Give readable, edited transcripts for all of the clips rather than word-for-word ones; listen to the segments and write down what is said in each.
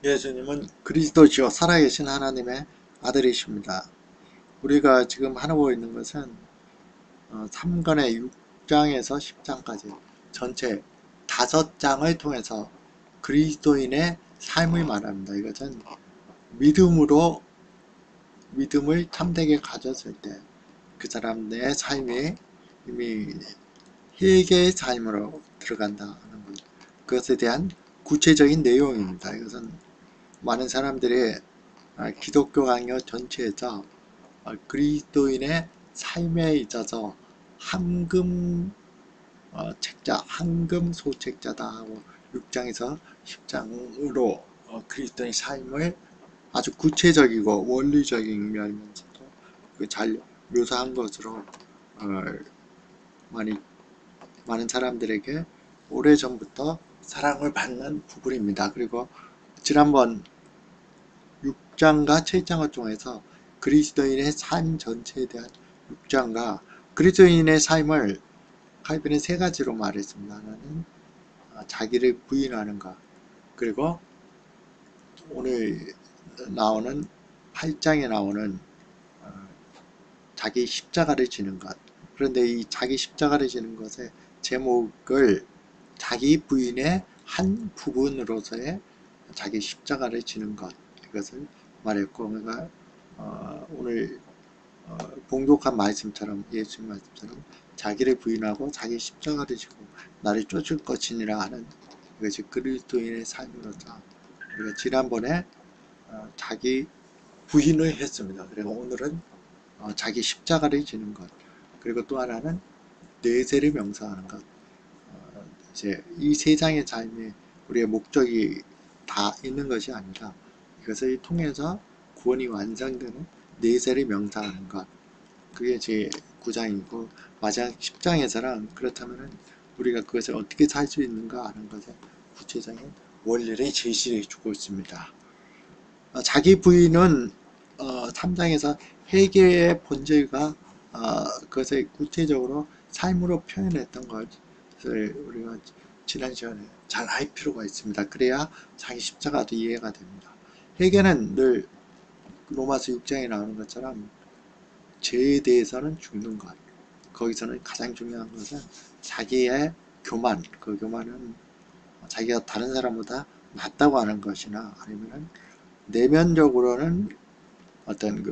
예수님은 그리스도시요 살아계신 하나님의 아들이십니다. 우리가 지금 하고 있는 것은 3권의 6장에서 10장까지 전체 5장을 통해서 그리스도인의 삶을 말합니다. 이것은 믿음을 참되게 가졌을 때 그 사람의 삶이 이미 회개의 삶으로 들어간다 하는 것. 그것에 대한 구체적인 내용입니다. 이것은 많은 사람들이 기독교 강요 전체에서 그리스도인의 삶에 있어서 황금 책자, 황금 소책자다 하고 6장에서 10장으로 그리스도인의 삶을 아주 구체적이고 원리적인 면에서도 잘 묘사한 것으로 많은 사람들에게 오래전부터 사랑을 받는 부분입니다. 그리고 지난번 6장과 7장을 통해서 그리스도인의 삶 전체에 대한 6장과 그리스도인의 삶을 칼빈은 3가지로 말했습니다. 하나는 자기를 부인하는 것, 그리고 오늘 나오는 8장에 나오는 자기 십자가를 지는 것. 그런데 이 자기 십자가를 지는 것의 제목을 자기 부인의 한 부분으로서의 자기 십자가를 지는 것, 이것을 말했고, 그러니까 오늘 봉독한 말씀처럼, 예수님 말씀처럼 자기를 부인하고 자기 십자가를 지고 나를 쫓을 것이니라 하는 이것이 그리스도인의 삶으로서 우리가 지난번에 자기 부인을 했습니다. 그리고 오늘은 자기 십자가를 지는 것, 그리고 또 하나는 내세를 명상하는 것. 이제 이 세상의 삶에 우리의 목적이 다 있는 것이 아니라 이것을 통해서 구원이 완성되는 내세를 명상하는 것, 그게 제 9장이고 마지막 10장에서는 그렇다면 우리가 그것을 어떻게 살 수 있는가 하는 것에 구체적인 원리를 제시해 주고 있습니다. 자기 부인은 3장에서 회개의 본질과 그것을 구체적으로 삶으로 표현했던 것을 우리가 지난 시간에 잘 알 필요가 있습니다. 그래야 자기 십자가도 이해가 됩니다. 회개는 늘 로마서 6장에 나오는 것처럼 죄에 대해서는 죽는 것, 거기서는 가장 중요한 것은 자기의 교만, 그 교만은 자기가 다른 사람보다 낫다고 하는 것이나 아니면 내면적으로는 어떤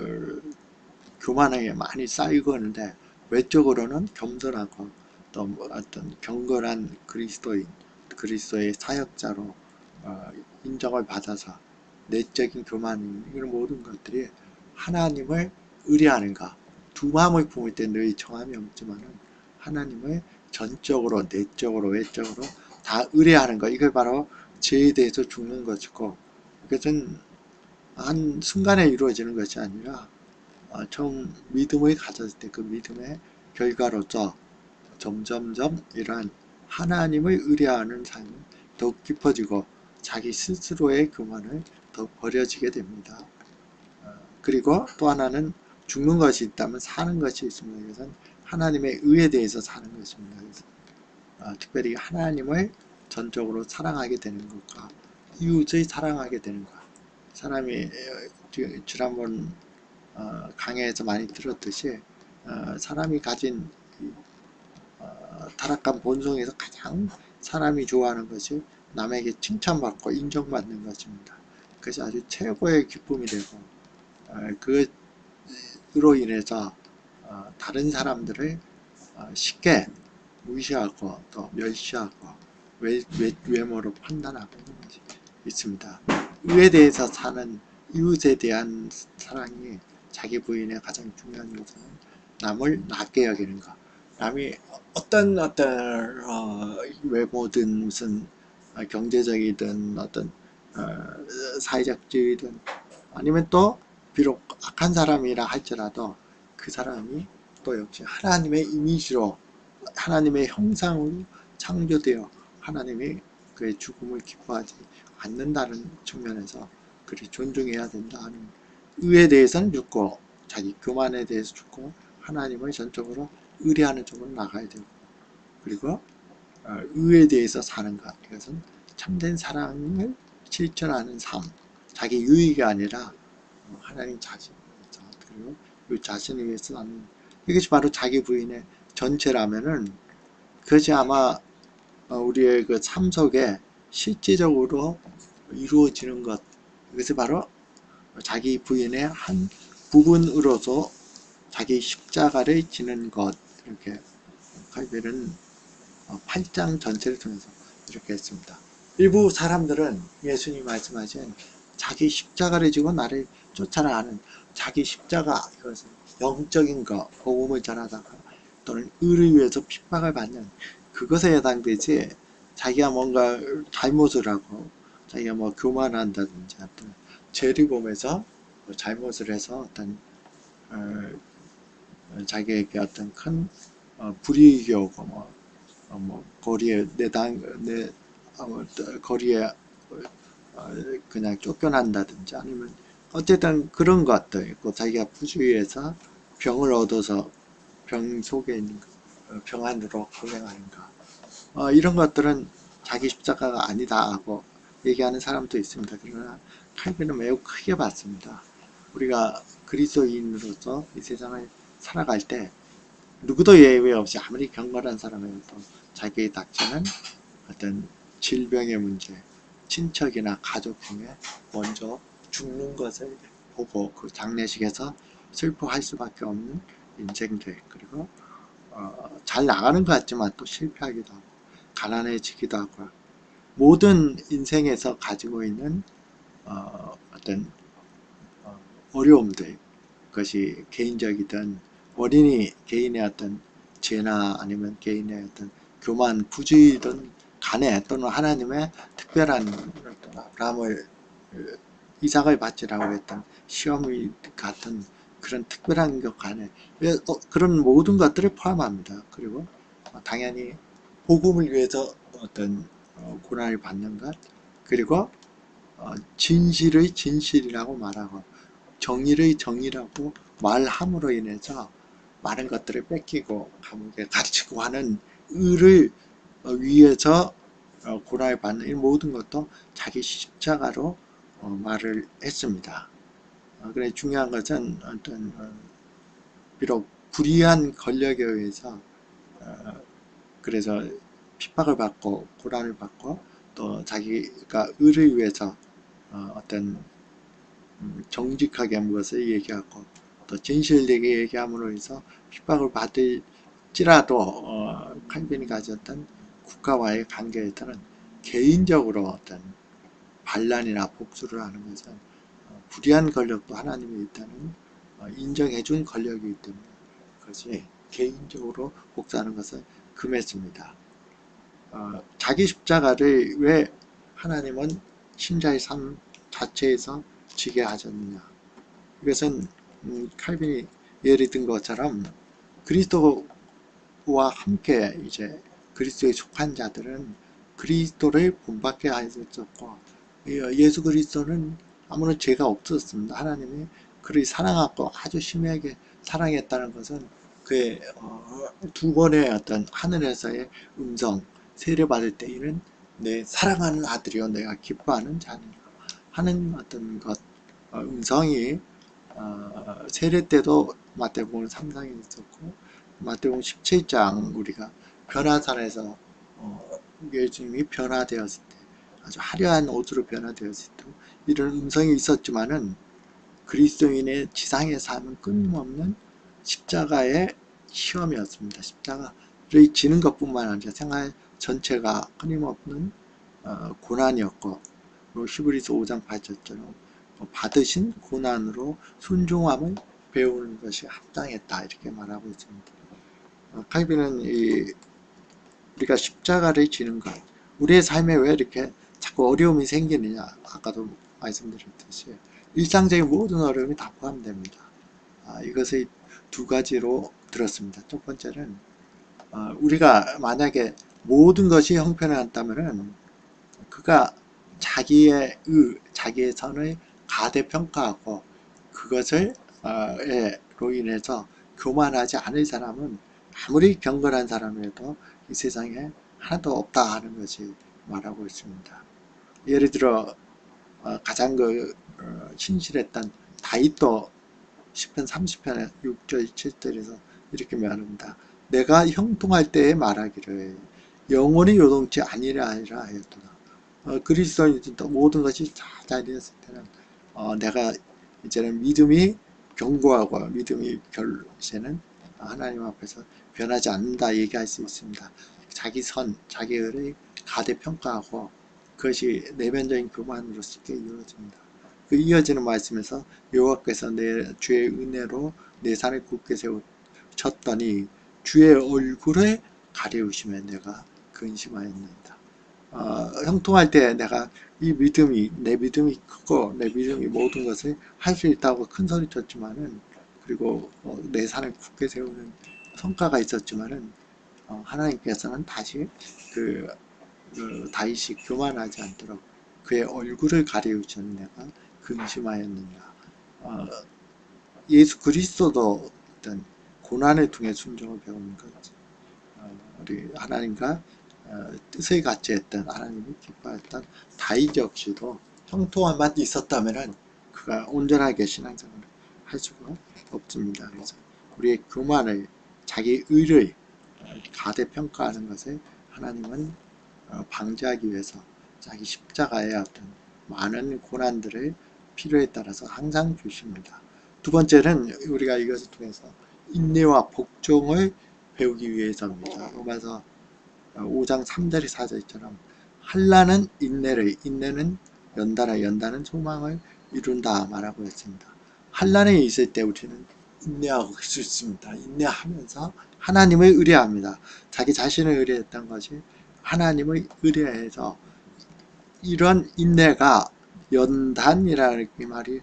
교만하게 많이 쌓이고 하는데 외적으로는 겸손하고 또 어떤 경건한 그리스도의 사역자로 인정을 받아서 내적인 교만, 이런 모든 것들이 하나님을 의뢰하는 것. 두 마음을 품을 때 늘 정함이 없지만은 하나님을 전적으로, 내적으로, 외적으로 다 의뢰하는 것. 이걸 바로 죄에 대해서 죽는 것이고, 이것은 한 순간에 이루어지는 것이 아니라 처음 믿음을 가졌을 때 그 믿음의 결과로서 점점점 이러한 하나님을 의뢰하는 삶이 더욱 깊어지고 자기 스스로의 교만을 더 버려지게 됩니다. 그리고 또 하나는 죽는 것이 있다면 사는 것이 있습니다. 이것은 하나님의 의에 대해서 사는 것입니다. 그래서 특별히 하나님을 전적으로 사랑하게 되는 것과 이웃을 사랑하게 되는 것. 사람이 지난번 강의에서 많이 들었듯이 사람이 가진 타락한 본성에서 가장 사람이 좋아하는 것이 남에게 칭찬받고 인정받는 것입니다. 그것이 아주 최고의 기쁨이 되고 그로 인해서 다른 사람들을 쉽게 무시하고 또 멸시하고 외모로 판단하고 있는 것이 있습니다. 의에 대해서 사는 이웃에 대한 사랑이 자기 부인의 가장 중요한 요소는 남을 낮게 여기는 것. 남이 어떤 외모든 무슨 경제적이든 어떤 사회적 지위든 아니면 또 비록 악한 사람이라 할지라도 그 사람이 또 역시 하나님의 이미지로 하나님의 형상으로 창조되어 하나님이 그의 죽음을 기뻐하지 않는다는 측면에서 그리 존중해야 된다 하는 의에 대해서는 죽고 자기 교만에 대해서 죽고 하나님을 전적으로 의뢰하는 쪽으로 나가야 되고, 그리고 의에 대해서 사는 것, 이것은 참된 사랑을 실천하는 삶, 자기 유익이 아니라 하나님 자신을 위해서, 그리고 이 자신을 위해서 하는, 이것이 바로 자기 부인의 전체라면은, 그것이 아마 우리의 그 삶 속에 실제적으로 이루어지는 것, 이것이 바로 자기 부인의 한 부분으로서 자기 십자가를 지는 것. 이렇게 칼빈은 8장 전체를 통해서 이렇게 했습니다. 일부 사람들은 예수님이 말씀하신 자기 십자가를 지고 나를 쫓아라 하는 자기 십자가, 이것은 영적인 것, 복음을 전하다가 또는 의를 위해서 핍박을 받는 그것에 해당되지, 자기가 뭔가 잘못을 하고 자기가 뭐 교만한다든지 어떤 죄를 범해서 잘못을 해서 어떤 자기에게 어떤 큰 불이익이 오고 뭐 거리에 거리에 그냥 쫓겨난다든지, 아니면 어쨌든 그런 것도 있고, 자기가 부주의해서 병을 얻어서 병 속에 있는 병 안으로 보내가는가, 이런 것들은 자기 십자가가 아니다 하고 얘기하는 사람도 있습니다. 그러나 칼빈은 매우 크게 봤습니다. 우리가 그리스도인으로서 이 세상을 살아갈 때 누구도 예외 없이 아무리 경건한 사람이어도 자기의 닥치는 어떤 질병의 문제, 친척이나 가족 중에 먼저 죽는 것을 보고 그 장례식에서 슬퍼할 수밖에 없는 인생들, 그리고 잘 나가는 것 같지만 또 실패하기도 하고 가난해지기도 하고, 모든 인생에서 가지고 있는 어떤 어려움들, 그것이 개인적이든 원인이 개인의 어떤 죄나 아니면 개인의 어떤 교만, 부주의든 간에, 또는 하나님의 특별한 어떤 아브라함을 이삭을 바치라고 했던 시험이 같은 그런 특별한 것 간에 그런 모든 것들을 포함합니다. 그리고 당연히 복음을 위해서 어떤 고난을 받는 것, 그리고 진실의 진실이라고 말하고 정의의 정의라고 말함으로 인해서 많은 것들을 뺏기고 감옥에 갇히고 하는 의를 위해서 고난을 받는 이 모든 것도 자기 십자가로 말을 했습니다. 그래 중요한 것은 어떤 비록 불의한 권력에 의해서 그래서 핍박을 받고 고난을 받고 또 자기가 의를 위해서 어떤 정직하게 무엇을 얘기하고 또 진실되게 얘기함으로 해서 핍박을 받을지라도 칼빈이 가졌던 국가와의 관계에 따른 개인적으로 어떤 반란이나 복수를 하는 것은 불의한 권력도 하나님이 있다는 인정해준 권력이기 때문에 그것이 개인적으로 복수하는 것을 금했습니다. 자기 십자가를 왜 하나님은 신자의 삶 자체에서 지게 하셨느냐, 이것은 칼빈이 예를 든 것처럼 그리스도와 함께 이제 그리스도에 속한 자들은 그리스도를 본받게 하셨고, 예수 그리스도는 아무런 죄가 없었습니다. 하나님이 그를 사랑하고 아주 심하게 사랑했다는 것은 그의 두 번의 어떤 하늘에서의 음성, 세례받을 때 이는 내 사랑하는 아들이요 내가 기뻐하는 자니라 하는 어떤 것, 음성이 세례 때도 마태복음 3장에 있었고, 마태복음 17장 우리가 변화산에서 예수님이 변화되었을 때 아주 화려한 옷으로 변화되었을 때 이런 음성이 있었지만은 그리스도인의 지상의 삶은 끊임없는 십자가의 시험이었습니다. 십자가를 지는 것뿐만 아니라 생활 전체가 끊임없는 고난이었고, 히브리서 5장 8절처럼 받으신 고난으로 순종함을 배우는 것이 합당했다 이렇게 말하고 있습니다. 칼빈은 우리가 십자가를 지는 것, 우리의 삶에 왜 이렇게 자꾸 어려움이 생기느냐, 아까도 말씀드렸듯이 일상적인 모든 어려움이 다 포함됩니다. 이것을 두 가지로 들었습니다. 첫 번째는 우리가 만약에 모든 것이 형편없다면 그가 자기의 자기의 선을 가대평가하고 그것을 로 인해서 교만하지 않을 사람은 아무리 경건한 사람이라도 이 세상에 하나도 없다 하는 것이 말하고 있습니다. 예를 들어 가장 신실했던 다윗도 10편 30편에 6절 7절에서 이렇게 말합니다. 내가 형통할 때에 말하기를 영원히 요동치 아니라 하였도다. 그리스도인 모든 것이 잘 되었을 때는 내가 이제는 믿음이 견고하고 믿음이 이제는 하나님 앞에서 변하지 않는다 얘기할 수 있습니다. 자기 선, 자기 의를 가대평가하고 그것이 내면적인 교만으로 쉽게 이루어집니다. 그 이어지는 말씀에서 여호와께서 내 주의 은혜로 내 산을 굳게 세우셨더니 주의 얼굴을 가리우시며 내가 근심하였나이다. 형통할 때 내가 내 믿음이 크고 내 믿음이 모든 것을 할 수 있다고 큰 소리 쳤지만은, 그리고 내 산을 굳게 세우는 성과가 있었지만은 하나님께서는 다시 다윗이 교만하지 않도록 그의 얼굴을 가리우시는 내가 근심하였느냐. 예수 그리스도도 어떤 고난을 통해 순종을 배우는 거지. 우리 하나님과 뜻을 같이 했던, 하나님이 기뻐했던 다윗 역시도 형통함만 있었다면 그가 온전하게 신앙생활을 할 수가 없습니다. 그래서 우리의 교만을, 자기 의를 가대평가하는 것을 하나님은 방지하기 위해서 자기 십자가의 어떤 많은 고난들을 필요에 따라서 항상 주십니다. 두 번째는 우리가 이것을 통해서 인내와 복종을 배우기 위해서입니다. 로마서 5장 3절 4절처럼 한란은 인내를, 인내는 연단을, 연단은 소망을 이룬다 말하고 있습니다. 한란이 있을 때 우리는 인내하고 있을 수 있습니다. 인내하면서 하나님을 의뢰합니다. 자기 자신을 의뢰했던 것이 하나님을 의뢰해서, 이런 인내가 연단이라는 이 말이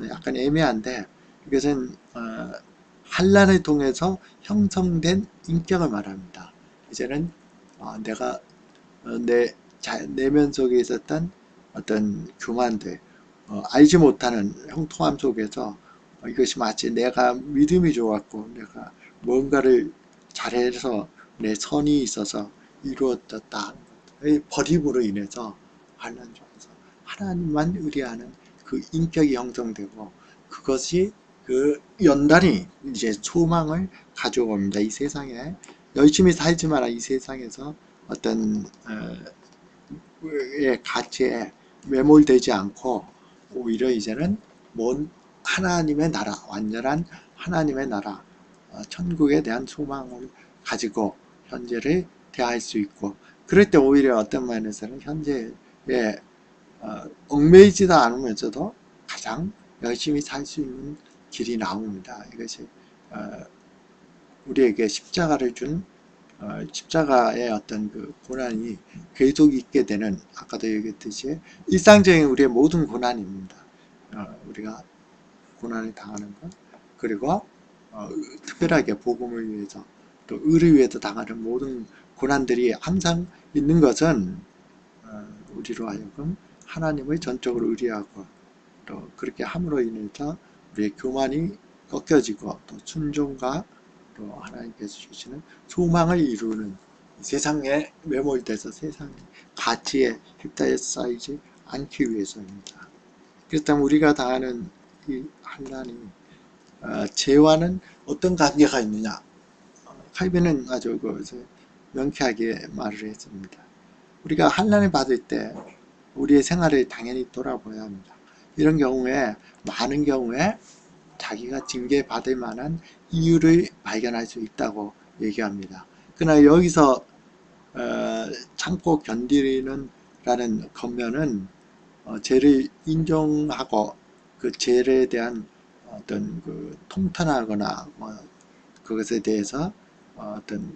약간 애매한데, 이것은 한란을 통해서 형성된 인격을 말합니다. 이제는 내가 내면 속에 있었던 어떤 교만들, 알지 못하는 형통함 속에서 이것이 마치 내가 믿음이 좋았고 내가 뭔가를 잘해서 내 선이 있어서 이루어졌다 버림으로 인해서 환난 속에서 하나님만 의뢰하는 그 인격이 형성되고, 그것이 그 연단이 이제 소망을 가져옵니다. 이 세상에 열심히 살지만 이 세상에서 어떤 가치에 매몰되지 않고 오히려 이제는 하나님의 나라, 완전한 하나님의 나라, 천국에 대한 소망을 가지고 현재를 대할 수 있고, 그럴 때 오히려 어떤 면에서는 현재에 얽매이지도 않으면서도 가장 열심히 살 수 있는 길이 나옵니다. 이것이 우리에게 십자가를 준 십자가의 어떤 그 고난이 계속 있게 되는, 아까도 얘기했듯이 일상적인 우리의 모든 고난입니다. 우리가 고난을 당하는 것, 그리고 특별하게 복음을 위해서 또 의를 위해서 당하는 모든 고난들이 항상 있는 것은 우리로 하여금 하나님을 전적으로 의뢰하고 또 그렇게 함으로 인해서 우리의 교만이 꺾여지고 또 순종과 또 하나님께서 주시는 소망을 이루는, 세상에 매몰돼서 세상의 가치에 휩싸이지 않기 위해서입니다. 그렇다면 우리가 당하는 이 환난이 죄와는 어떤 관계가 있느냐? 칼빈은 아주 명쾌하게 말을 했습니다. 우리가 환난을 받을 때 우리의 생활을 당연히 돌아보아야 합니다. 이런 경우에 많은 경우에 자기가 징계받을 만한 이유를 발견할 수 있다고 얘기합니다. 그러나 여기서 참고 견디는 라는 겉면은 죄를 인정하고 그 죄에 대한 어떤 통탄하거나 그것에 대해서 어떤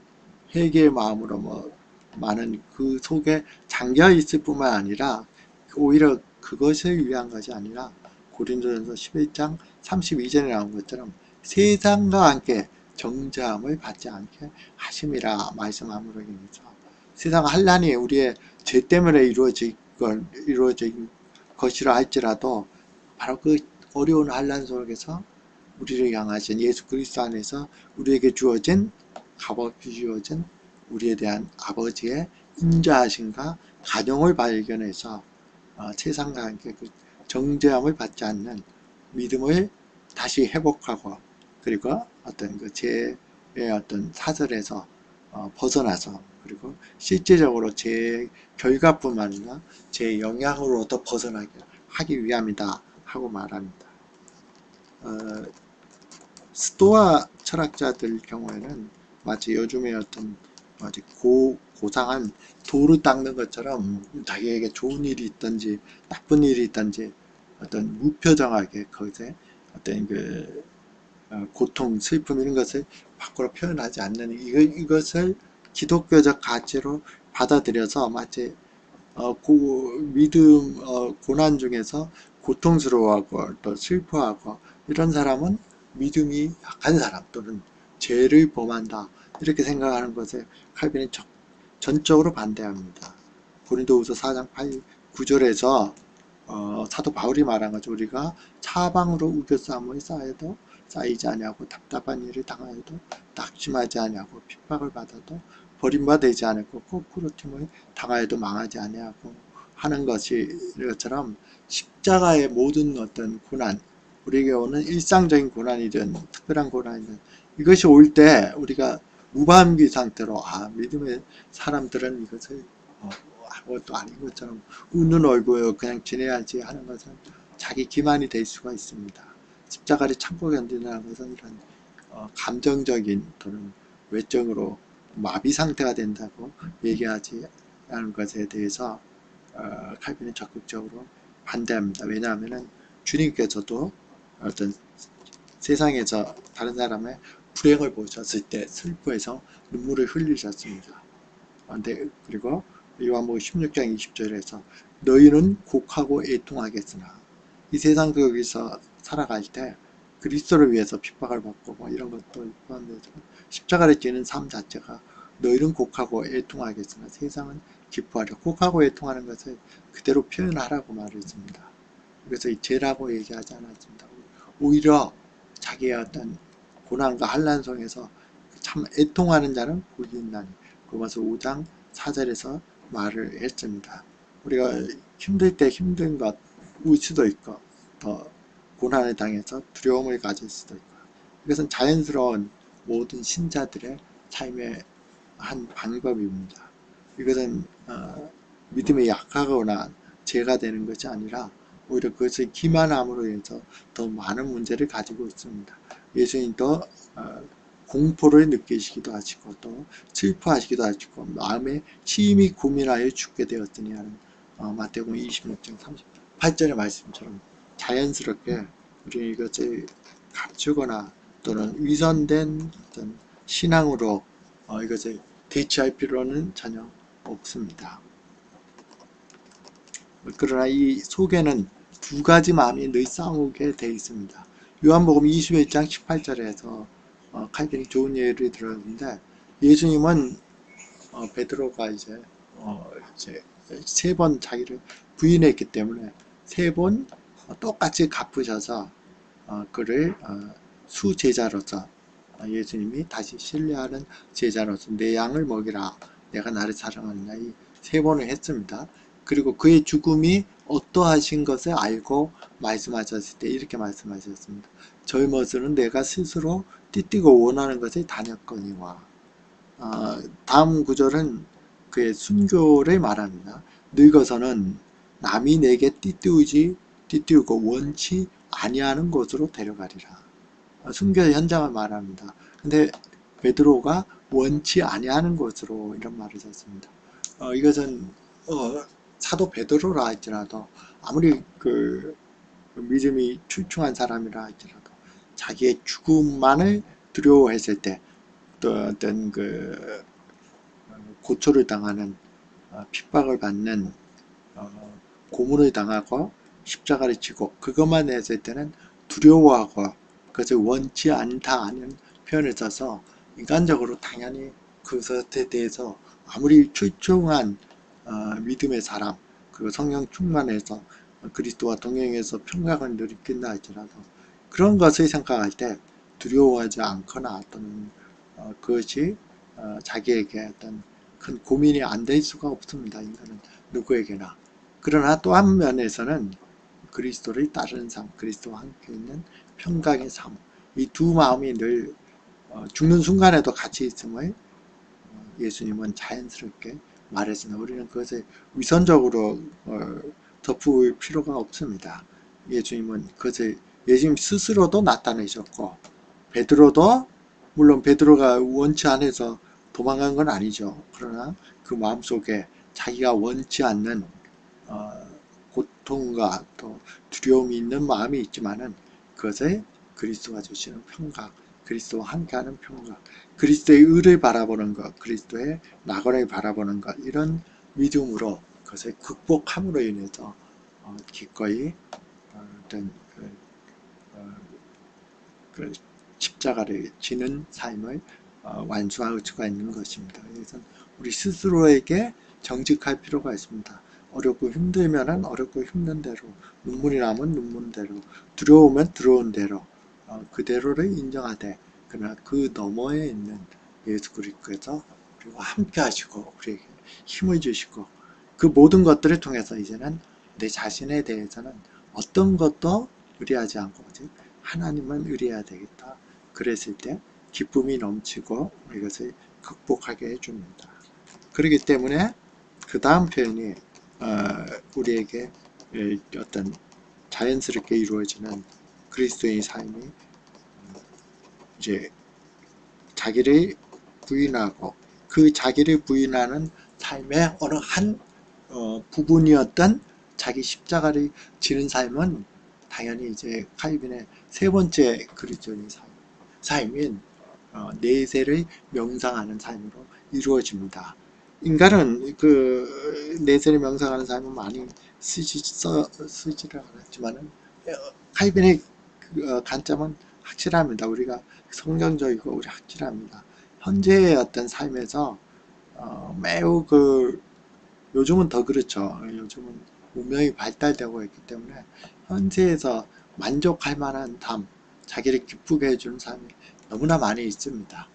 회개의 마음으로 많은 그 속에 잠겨 있을 뿐만 아니라 오히려 그것을 위한 것이 아니라 고린도전서 11장 32절에 나온 것처럼 세상과 함께 정죄함을 받지 않게 하심이라 말씀함으로 인해서 세상 환난이 우리의 죄 때문에 이루어진 것이라 할지라도 바로 그 어려운 환난 속에서 우리를 향하신 예수 그리스도 안에서 우리에게 주어진 값없이 주어진 우리에 대한 아버지의 인자하심과 가정을 발견해서 세상과 함께 그 정죄함을 받지 않는 믿음을 다시 회복하고, 그리고 어떤 그 죄의 어떤 사슬에서 벗어나서, 그리고 실제적으로 제 결과뿐만 아니라 제 영향으로부터 벗어나게 하기 위함이다 하고 말합니다. 스토아 철학자들 경우에는 마치 요즘에 어떤 마치 고상한 돌을 닦는 것처럼 자기에게 좋은 일이 있든지 나쁜 일이 있든지 어떤 무표정하게 거기에 어떤 그 고통, 슬픔 이런 것을 밖으로 표현하지 않는 이것을 기독교적 가치로 받아들여서 마치 믿음, 고난 중에서 고통스러워하고 또 슬퍼하고 이런 사람은 믿음이 약한 사람 또는 죄를 범한다 이렇게 생각하는 것에 칼빈은 전적으로 반대합니다. 고린도후서 4장 8, 9절에서 사도 바울이 말한 거죠. 우리가 사방으로 우겨싸움을 쌓여도 쌓이지 아니하고 답답한 일을 당하여도 낙심하지 아니하고 핍박을 받아도 버림받지 않고 거꾸로 팀을 당하여도 망하지 아니하고 하는 것처럼 십자가의 모든 어떤 고난, 우리에게 오는 일상적인 고난이든 특별한 고난이든 이것이 올 때 우리가 무방비 상태로 믿음의 사람들은 이것을 아무것도 아닌 것처럼 웃는 얼굴로 그냥 지내야지 하는 것은 자기 기만이 될 수가 있습니다. 십자가를 참고 견딘다는 것은 이런 감정적인 또는 외적으로 마비 상태가 된다고 얘기하지 않은 것에 대해서 칼빈은 적극적으로 반대합니다. 왜냐하면 주님께서도 어떤 세상에서 다른 사람의 불행을 보셨을 때 슬퍼해서 눈물을 흘리셨습니다. 그리고 요한복음 16장 20절에서 너희는 곡하고 애통하겠으나 이 세상 속에서 살아갈 때 그리스도를 위해서 핍박을 받고 뭐 이런 것도 포함돼서 십자가를 지는 삶 자체가 너희는 곡하고 애통하겠으나 세상은 기뻐하려. 곡하고 애통하는 것을 그대로 표현하라고 말했습니다. 그래서 이 죄라고 얘기하지 않았습니다. 오히려 자기의 어떤 고난과 환난 속에서 참 애통하는 자는 복이 있나니 로마서 5장 4절에서 말을 했습니다. 우리가 힘들 때 힘든 것 울 수도 있고 더 고난을 당해서 두려움을 가질 수도 있고 이것은 자연스러운 모든 신자들의 삶의 한 방법입니다. 이것은 믿음이 약하거나 죄가 되는 것이 아니라 오히려 그것을 기만함으로 인해서 더 많은 문제를 가지고 있습니다. 예수님도 공포를 느끼시기도 하시고 또 슬퍼하시기도 하시고 마음에 심히 고민하여 죽게 되었으니 하는 마태복음 26장 38절의 말씀처럼 자연스럽게 우리 이것을 감추거나 또는 위선된 어떤 신앙으로 이것을 대체할 필요는 전혀 없습니다. 그러나 이 속에는 두 가지 마음이 늘 싸우게 되어 있습니다. 요한복음 21장 18절에서 칼빈이 좋은 예를 들었는데 예수님은 베드로가 이제 세 번 자기를 부인했기 때문에 세 번 똑같이 갚으셔서 그를 수제자로서 예수님이 다시 신뢰하는 제자로서 내 양을 먹이라 내가 나를 사랑하느냐 이 세 번을 했습니다. 그리고 그의 죽음이 어떠하신 것을 알고 말씀하셨을 때 이렇게 말씀하셨습니다. 젊어서는 내가 스스로 띠띠고 원하는 것을 다녔거니와. 다음 구절은 그의 순교를 말합니다. 늙어서는 남이 내게 띠띠우고 원치 아니하는 곳으로 데려가리라. 순교 현장을 말합니다. 근데 베드로가 원치 아니하는 곳으로 이런 말을 썼습니다. 이것은 사도 베드로라 할지라도 아무리 그 믿음이 출중한 사람이라 할지라도 자기의 죽음만을 두려워했을 때 또 어떤 그 고초를 당하는 핍박을 받는 고문을 당하고 십자가를 지고 그것만 했을 때는 두려워하고 그것을 원치 않다 하는 표현을 써서 인간적으로 당연히 그것에 대해서 아무리 출중한 믿음의 사람 그리고 성령 충만해서 그리스도와 동행해서 평강을 느낀다 할지라도 그런 것을 생각할 때 두려워하지 않거나 또는 그것이 자기에게 어떤 큰 고민이 안 될 수가 없습니다. 인간은 누구에게나. 그러나 또 한 면에서는 그리스도를 따르는 삶, 그리스도와 함께 있는 평강의 삶, 이 두 마음이 늘 죽는 순간에도 같이 있음을 예수님은 자연스럽게 말했습니다. 우리는 그것을 위선적으로 덮을 필요가 없습니다. 예수님은 그것을 예수님 스스로도 나타내셨고, 베드로도 물론 베드로가 원치 않아서 도망간 건 아니죠. 그러나 그 마음속에 자기가 원치 않는 고통과 또 두려움이 있는 마음이 있지만은 그것을 그리스도가 주시는 평강, 그리스도와 함께하는 평강, 그리스도의 의를 바라보는 것, 그리스도의 낙원을 바라보는 것, 이런 믿음으로 그것을 극복함으로 인해서 기꺼이 어떤 그 십자가를 지는 삶을 완수할 수가 있는 것입니다. 그래서 우리 스스로에게 정직할 필요가 있습니다. 어렵고 힘들면은 어렵고 힘든 대로, 눈물이 나면 눈물대로, 두려우면 두려운 대로 그대로를 인정하되, 그러나 그 너머에 있는 예수 그리스도께서 우리와 함께 하시고 우리에게 힘을 주시고, 그 모든 것들을 통해서 이제는 내 자신에 대해서는 어떤 것도 의뢰하지 않고 하나님만 의뢰해야 되겠다. 그랬을 때 기쁨이 넘치고 이것을 극복하게 해줍니다. 그렇기 때문에 그 다음 표현이 우리에게 어떤 자연스럽게 이루어지는 그리스도의 삶이 이제 자기를 부인하고, 그 자기를 부인하는 삶의 어느 한 부분이었던 자기 십자가를 지는 삶은 당연히 이제 칼빈의 세 번째 그리스도인의 삶인 내세를 명상하는 삶으로 이루어집니다. 인간은 그 내세를 명상하는 삶은 많이 쓰지를 않았지만은 칼빈의 관점은 확실합니다. 우리가 성경적이고 우리 확실합니다. 현재의 어떤 삶에서 매우 요즘은 더 그렇죠. 요즘은 문명이 발달되고 있기 때문에 현재에서 만족할 만한 삶, 자기를 기쁘게 해주는 삶이 너무나 많이 있습니다.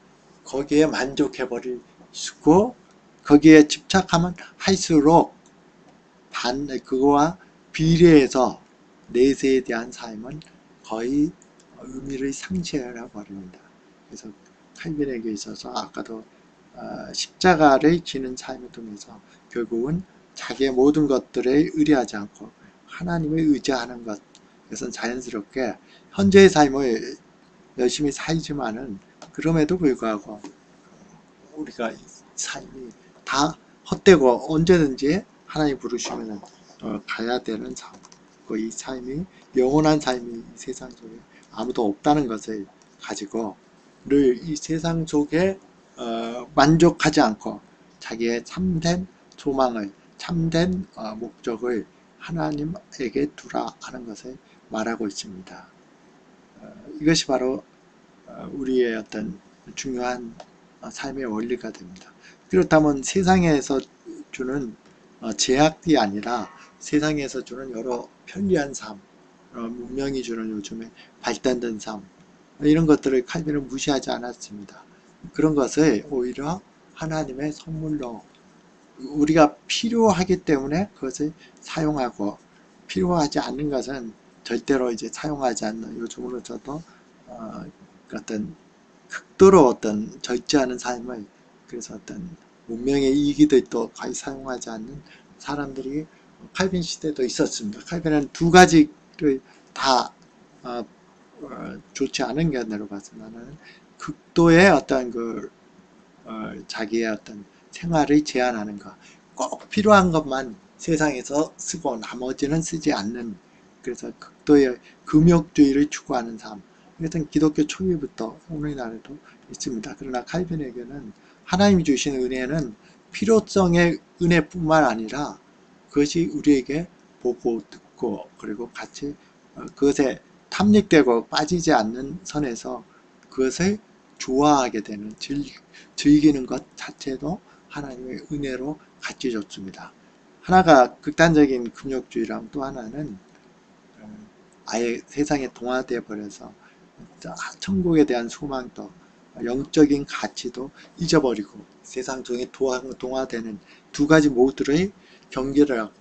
거기에 만족해버리고 거기에 집착하면 할수록 그거와 비례해서 내세에 대한 삶은 거의 의미를 상실해 버립니다. 그래서 칼빈에게 있어서 아까도 십자가를 지는 삶을 통해서 결국은 자기의 모든 것들에 의뢰하지 않고 하나님을 의지하는 것, 그것은 자연스럽게 현재의 삶을 열심히 살지만은 그럼에도 불구하고 우리가 이 삶이 다 헛되고 언제든지 하나님 부르시면 가야 되는 삶, 이 삶이 영원한 삶이 이 세상 속에 아무도 없다는 것을 가지고 늘 이 세상 속에 만족하지 않고 자기의 참된 소망을, 참된 목적을 하나님에게 두라 하는 것을 말하고 있습니다. 이것이 바로 우리의 어떤 중요한 삶의 원리가 됩니다. 그렇다면 세상에서 주는 제약이 아니라 세상에서 주는 여러 편리한 삶, 문명이 주는 요즘에 발달된 삶, 이런 것들을 칼빈은 무시하지 않았습니다. 그런 것을 오히려 하나님의 선물로 우리가 필요하기 때문에 그것을 사용하고, 필요하지 않는 것은 절대로 이제 사용하지 않는, 요즘으로서도 어떤 극도로 어떤 절제하는 삶을, 그래서 어떤 문명의 이익도 거의 사용하지 않는 사람들이 칼빈 시대도 있었습니다. 칼빈은 두 가지를 다 좋지 않은 견해로 봐서 나는 극도의 어떤 자기의 어떤 생활을 제한하는 것, 꼭 필요한 것만 세상에서 쓰고 나머지는 쓰지 않는, 그래서 극도의 금욕주의를 추구하는 삶, 이것은 기독교 초기부터 오늘날에도 있습니다. 그러나 칼빈에게는 하나님이 주신 은혜는 필요성의 은혜뿐만 아니라 그것이 우리에게 보고 듣고 그리고 같이 그것에 탐닉되고 빠지지 않는 선에서 그것을 좋아하게 되는, 즐기는 것 자체도 하나님의 은혜로 같이 줬습니다. 하나가 극단적인 금욕주의랑 또 하나는 아예 세상에 동화되어 버려서 천국에 대한 소망도 영적인 가치도 잊어버리고 세상 중에 동화되는 두 가지 모두를 경계를 하고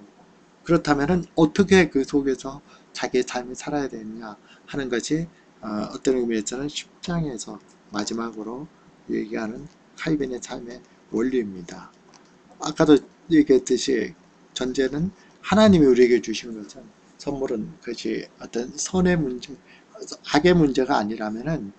그렇다면은 어떻게 그 속에서 자기의 삶을 살아야 되느냐 하는 것이 어떤 의미에서는 10장에서 마지막으로 얘기하는 칼빈의 삶의 원리입니다. 아까도 얘기했듯이 전제는 하나님이 우리에게 주신 것은 선물은 그것이 어떤 선의 문제, 악의 문제가 아니라면은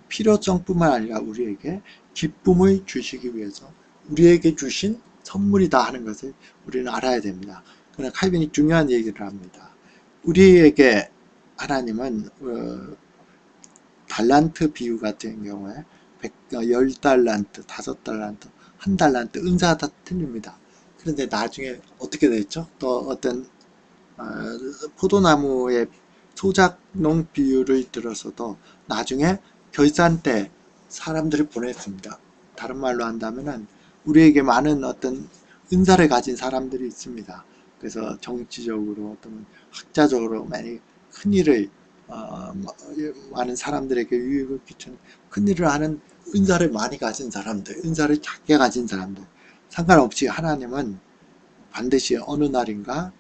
필요성뿐만 아니라 우리에게 기쁨을 주시기 위해서 우리에게 주신 선물이다 하는 것을 우리는 알아야 됩니다. 그러나 칼빈이 중요한 얘기를 합니다. 우리에게 하나님은 달란트 비유 같은 경우에 10달란트, 5달란트, 1달란트 은사가 다 틀립니다. 그런데 나중에 어떻게 됐죠? 또 어떤 포도나무의 소작농 비유를 들어서도 나중에 결산 때 사람들을 보냈습니다. 다른 말로 한다면은 우리에게 많은 어떤 은사를 가진 사람들이 있습니다. 그래서 정치적으로 또는 학자적으로 많이 큰 일을 많은 사람들에게 유익을 끼치는 큰 일을 하는 은사를 많이 가진 사람들, 은사를 작게 가진 사람들 상관없이 하나님은 반드시 어느 날인가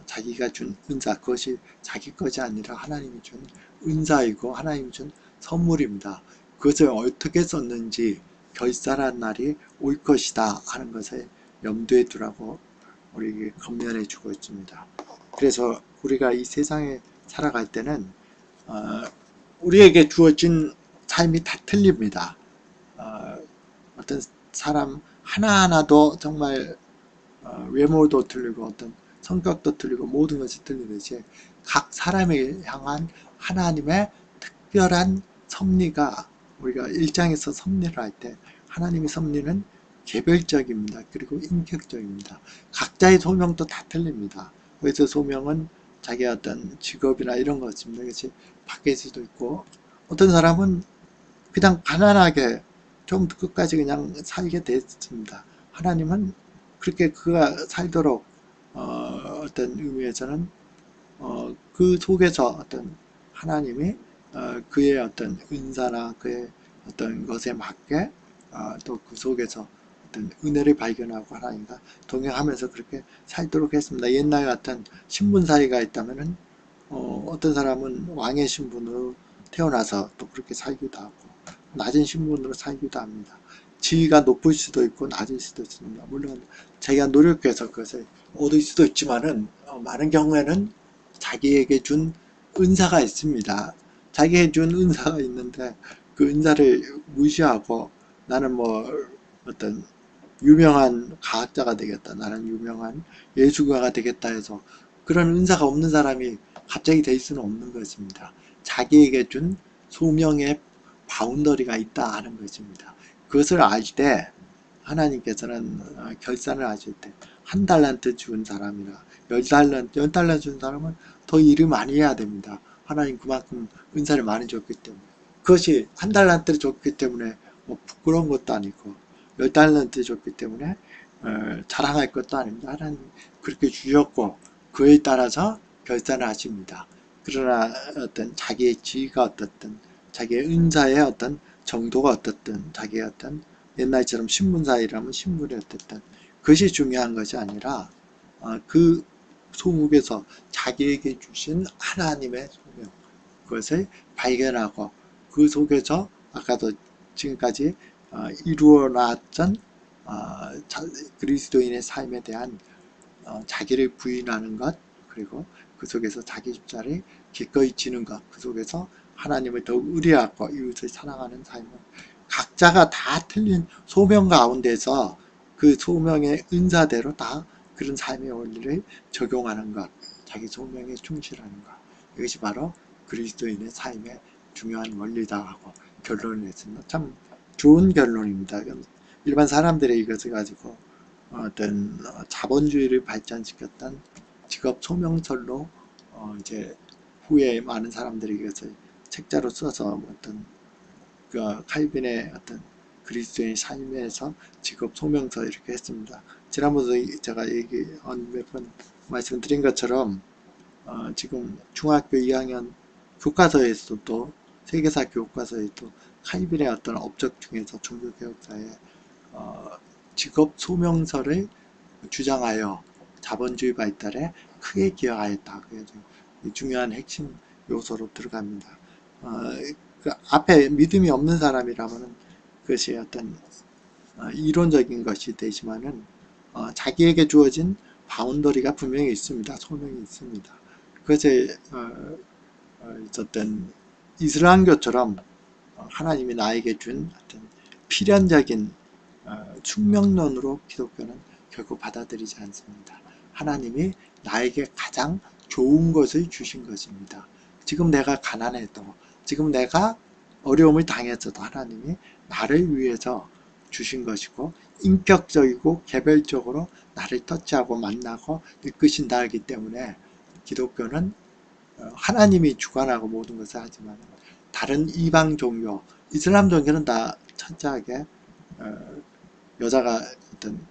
자기가 준 은사, 그것이 자기 것이 아니라 하나님이 준 은사이고 하나님이 준 선물입니다. 그것을 어떻게 썼는지 결산한 날이 올 것이다 하는 것을 염두에 두라고 우리에게 권면해 주고 있습니다. 그래서 우리가 이 세상에 살아갈 때는 우리에게 주어진 삶이 다 틀립니다. 어떤 사람 하나하나도 정말 외모도 틀리고 어떤 성격도 틀리고 모든 것이 틀리듯이 각 사람을 향한 하나님의 특별한 섭리가 우리가 일장에서 섭리를 할 때 하나님의 섭리는 개별적입니다. 그리고 인격적입니다. 각자의 소명도 다 틀립니다. 그래서 소명은 자기 어떤 직업이나 이런 것입니다. 그것이 바뀔 수도 있고 어떤 사람은 그냥 가난하게 처음부터 끝까지 그냥 살게 됐습니다. 하나님은 그렇게 그가 살도록 어떤 의미에서는 그 속에서 어떤 하나님이 그의 어떤 은사나 그의 어떤 것에 맞게 또 그 속에서 어떤 은혜를 발견하고 하나님과 동행하면서 그렇게 살도록 했습니다. 옛날 같은 신분 사이가 있다면은 어떤 사람은 왕의 신분으로 태어나서 또 그렇게 살기도 하고 낮은 신분으로 살기도 합니다. 지위가 높을 수도 있고 낮을 수도 있습니다. 물론 자기가 노력해서 그것을 얻을 수도 있지만은 많은 경우에는 자기에게 준 은사가 있습니다. 자기에게 준 은사가 있는데 그 은사를 무시하고 나는 뭐 어떤 유명한 과학자가 되겠다, 나는 유명한 예술가가 되겠다 해서 그런 은사가 없는 사람이 갑자기 될 수는 없는 것입니다. 자기에게 준 소명의 바운더리가 있다 하는 것입니다. 그것을 알 때 하나님께서는 결산을 하실 때 1달란트 준 사람이나 10달란트 준 사람은 더 일을 많이 해야 됩니다. 하나님 그만큼 은사를 많이 줬기 때문에 그것이 1달란트를 줬기 때문에 뭐 부끄러운 것도 아니고 10달란트 줬기 때문에 자랑할 것도 아닙니다. 하나님 그렇게 주셨고 그에 따라서 결산을 하십니다. 그러나 어떤 자기의 지위가 어떻든 자기의 은사의 어떤 정도가 어떻든 자기의 어떤 옛날처럼 신분사이라면 신분이 어떻든 그것이 중요한 것이 아니라 그 소목에서 자기에게 주신 하나님의 소명 그것을 발견하고 그 속에서 아까도 지금까지 이루어 놨던 그리스도인의 삶에 대한 자기를 부인하는 것 그리고 그 속에서 자기 십자를 기꺼이 지는 것 그 속에서 하나님을 더욱 의뢰하고 이웃을 사랑하는 삶은 각자가 다 틀린 소명 가운데서 그 소명의 은사대로 다 그런 삶의 원리를 적용하는 것 자기 소명에 충실하는 것 이것이 바로 그리스도인의 삶의 중요한 원리다 하고 결론을 냈습니다. 참 좋은 결론입니다. 일반 사람들의 이것을 가지고 어떤 자본주의를 발전시켰던 직업 소명설로 이제 후에 많은 사람들이 이것을 책자로 써서 어떤 칼빈의 어떤 그리스도인 삶에서 직업 소명서 이렇게 했습니다. 지난번에 제가 몇 번 말씀드린 것처럼 지금 중학교 2학년 교과서에서도 세계사 교과서에도 칼빈의 어떤 업적 중에서 종교개혁사의 직업 소명서를 주장하여 자본주의 발달에 크게 기여하였다. 그래서 중요한 핵심 요소로 들어갑니다. 그 앞에 믿음이 없는 사람이라면 그것이 어떤 이론적인 것이 되지만은 자기에게 주어진 바운더리가 분명히 있습니다. 소명이 있습니다. 그것이 어떤 이슬람교처럼 하나님이 나에게 준 어떤 필연적인 숙명론으로 기독교는 결국 받아들이지 않습니다. 하나님이 나에게 가장 좋은 것을 주신 것입니다. 지금 내가 가난해도, 지금 내가 어려움을 당했어도 하나님이 나를 위해서 주신 것이고, 인격적이고 개별적으로 나를 터치하고 만나고 이끄신다 하기 때문에 기독교는 하나님이 주관하고 모든 것을 하지만 다른 이방 종교, 이슬람 종교는 다 철저하게 여자가 어떤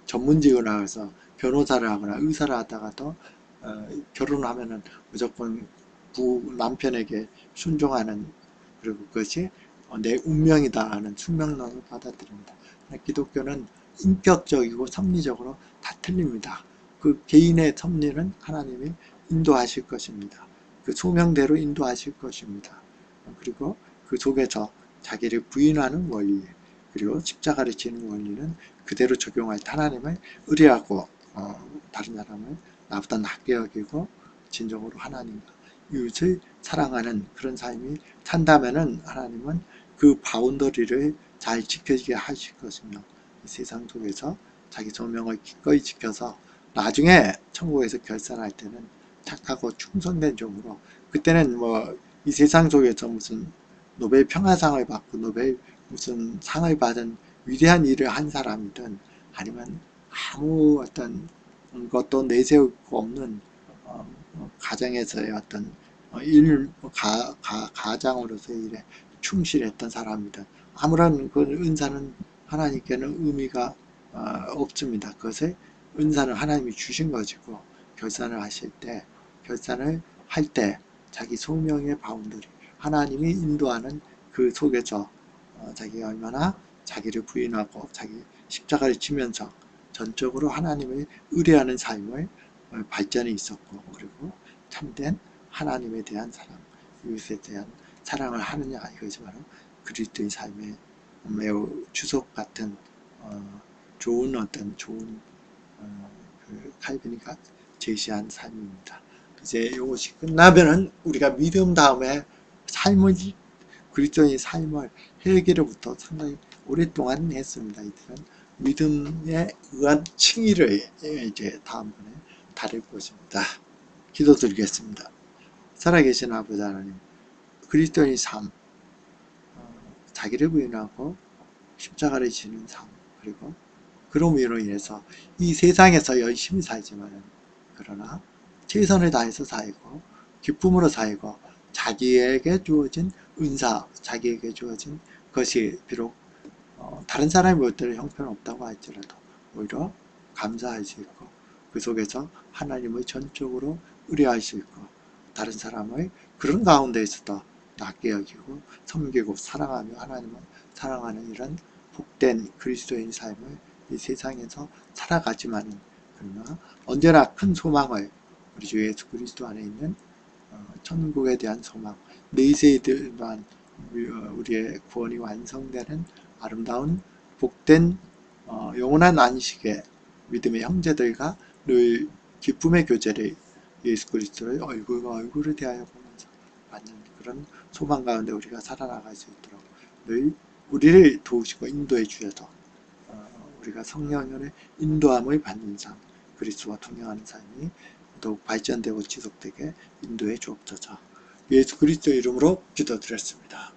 전문직을 나가서 변호사를 하거나 의사를 하다가도 결혼을 하면은 무조건 남편에게 순종하는, 그리고 그것이 내 운명이다 하는 숙명론을 받아들입니다. 기독교는 인격적이고 섭리적으로 다 틀립니다. 그 개인의 섭리는 하나님이 인도하실 것입니다. 그 소명대로 인도하실 것입니다. 그리고 그 속에서 자기를 부인하는 원리, 그리고 십자가를 지는 원리는 그대로 적용할 때 하나님을 의뢰하고 다른 사람을 나보다 낫게 여기고 진정으로 하나님과 이웃을 사랑하는 그런 삶이 산다면은 하나님은 그 바운더리를 잘 지켜지게 하실 것이며 이 세상 속에서 자기 소명을 기꺼이 지켜서 나중에 천국에서 결산할 때는 착하고 충성된 종으로, 그때는 뭐 이 세상 속에서 무슨 노벨 평화상을 받고 노벨 무슨 상을 받은 위대한 일을 한 사람이든 아니면 아무 어떤 것도 내세울 거 없는 가정에서의 어떤 가장으로서의 일에 충실했던 사람이든 아무런 그 은사는 하나님께는 의미가 없습니다. 그것을 은사는 하나님이 주신 것이고, 결산을 할 때 자기 소명의 바운더리, 하나님이 인도하는 그 속에서 자기가 얼마나 자기를 부인하고 자기 십자가를 지면서 전적으로 하나님을 의뢰하는 삶을 발전이 있었고, 그리고 참된 하나님에 대한 사랑, 이웃에 대한 사랑을 하느냐, 이것이 바로 그리스도의 삶의 매우 주석 같은 좋은 그 칼빈이가 제시한 삶입니다. 이제 이것이 끝나면은 우리가 믿음 다음에 삶을, 그리스도의 삶을 헬기로부터 상당히 오랫동안 했습니다. 이들은 믿음에 의한 칭의를 이제 다음번에 다룰 것입니다. 기도드리겠습니다. 살아계신 아버지 하나님, 그리스도의 삶, 자기를 부인하고 십자가를 지는 삶, 그리고 그럼으로 인해서 이 세상에서 열심히 살지만 그러나 최선을 다해서 살고 기쁨으로 살고 자기에게 주어진 은사, 자기에게 주어진 것이 비록 다른 사람이 볼 때는 형편없다고 할지라도 오히려 감사할 수 있고, 그 속에서 하나님을 전적으로 의뢰할 수 있고, 다른 사람을 그런 가운데에서도 낫게 여기고 섬기고 사랑하며 하나님을 사랑하는 이런 복된 그리스도인 삶을 이 세상에서 살아가지만은, 그러나 언제나 큰 소망을 우리 주 예수 그리스도 안에 있는 천국에 대한 소망, 내세에만 우리의 구원이 완성되는 아름다운 복된 영원한 안식의 믿음의 형제들과 늘 기쁨의 교제를, 예수 그리스도를 얼굴과 얼굴을 대하여 보면서 받는 그런 소망 가운데 우리가 살아나갈 수 있도록 늘 우리를 도우시고 인도해 주셔서 우리가 성령의 인도함을 받는 삶, 그리스도와 동행하는 삶이 더욱 발전되고 지속되게 인도해 주옵소서. 예수 그리스도 이름으로 기도드렸습니다.